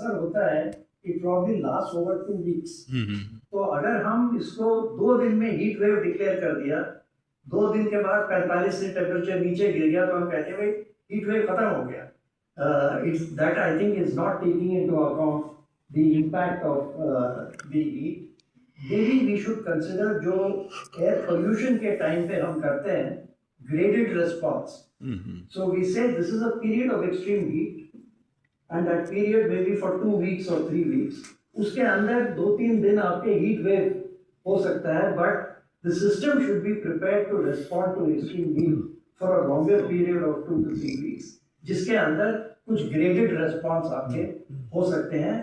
असर होता है it probably lasts over 2 weeks. हम्म तो अगर हम इसको 2 दिन में हीट वेव डिक्लेयर कर दिया, 2 दिन के बाद 45 से टेम्परेचर नीचे गिर गया, तो हम कहते हैं भाई हीट वेव खत्म हो गया. That I think is not taking into account the impact of the heat. Maybe we should consider जो air pollution के टाइम पे हम करते हैं graded response. So we say this is a period of extreme heat and that period may be for 2 weeks or 3 weeks. उसके अंदर 2-3 दिन आपके heat wave हो सकता है, but the system should be prepared to respond to extreme heat for a longer period of 2 to 3 weeks, जिसके अंदर कुछ graded response आपके हो सकते हैं.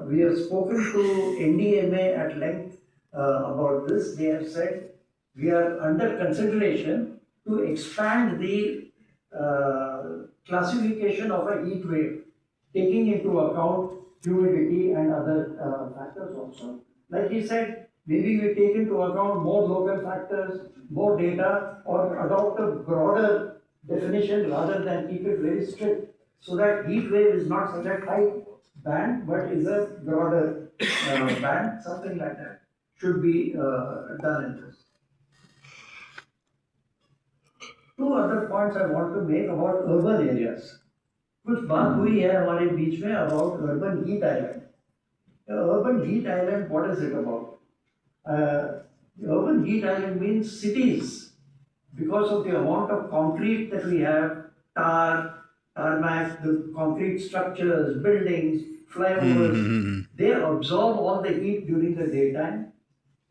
We have spoken to NDMA at length about this. They have said we are under consideration to expand the classification of a heat wave, taking into account humidity and other factors also. Like he said, maybe we take into account more local factors, more data, or adopt a broader definition rather than keep it very strict, so that heat wave is not such a tight band, but is a broader band. Something like that should be done in this. Two other points I want to make about urban areas. कुछ बात हुई है हमारे बीच में about urban heat island. Urban heat island, what is it about? The urban heat island means cities, because of the amount of concrete that we have, tarmac, the concrete structures, buildings, flyovers, they absorb all the heat during the daytime,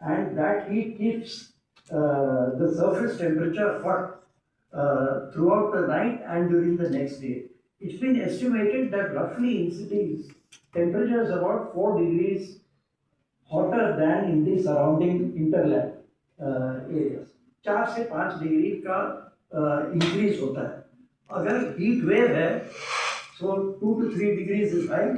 and that heat keeps the surface temperature hot throughout the night and during the next day. It's been estimated that roughly in cities, temperature is about 4 degrees hotter than in the surrounding hinterland areas. 4 से 5 degree का increase होता है. अगर heat wave है, so 2 to 3 degrees is high.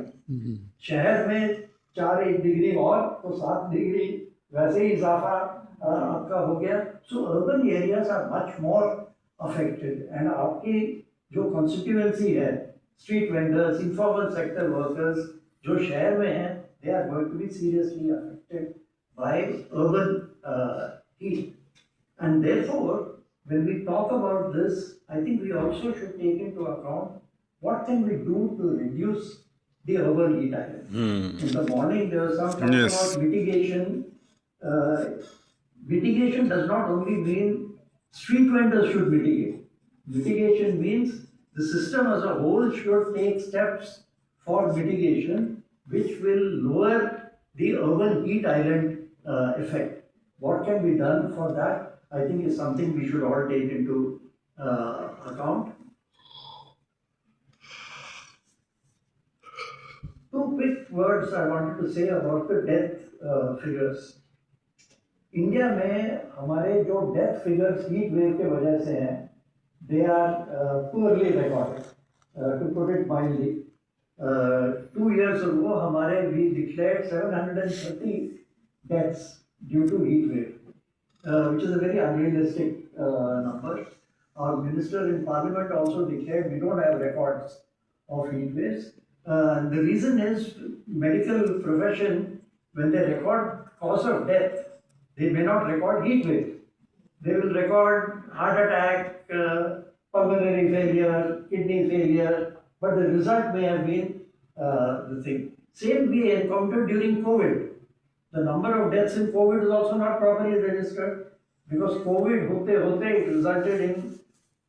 शहर में 4-1 degree और तो 7 डिग्री वैसे ही इजाफा आपका हो गया. So urban areas are much more affected, and आपकी जो constituency है, street vendors, informal sector workers जो शहर में हैं, they are going to be seriously affected by urban heat. And therefore, when we talk about this, I think we also should take into account what can we do to reduce the urban heat island. In the morning, there was some talk about mitigation. Mitigation does not only mean street vendors should mitigate. Mitigation means the system as a whole should take steps for mitigation, which will lower the urban heat island effect. What can be done for that, I think, is something we should all take into account. Two quick words I wanted to say about the death figures. India में हमारे जो death figures heat wave के वजह से हैं, they are poorly recorded, to put it mildly. 2 years ago हमारे we declared 730 deaths due to heat wave, which is a very unrealistic number. Our minister in parliament also declared we don't have records of heat waves. The reason is medical profession, when they record cause of death, they may not record heat wave. They will record heart attack, pulmonary failure, kidney failure, but the result may have been the thing. Same we encountered during COVID. The number of deaths in COVID is also not properly registered, because COVID hote it resulted in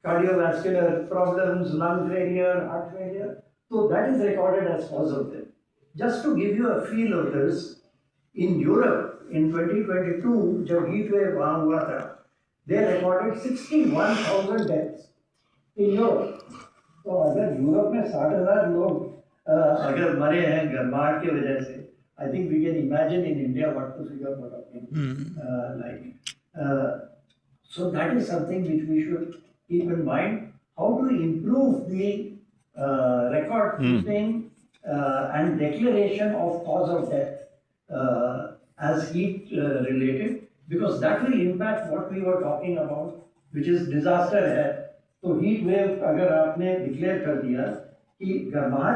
cardiovascular problems, lung failure, heart failure. So that is recorded as cause of death. Just to give you a feel of this, in Europe in 2022, जब heat wave वहाँ हुआ था, they recorded 61,000 deaths in Europe. तो अगर Europe में 60,000 लोग अगर मरे हैं गर्माहट की वजह से, I think we can imagine in India what the figure would have been like. So that is something which we should keep in mind. How to improve the record keeping and declaration of cause of death as heat related, because that will impact what we were talking about, which is disaster है. तो heat wave अगर आपने declare कर दिया कि गर्माहट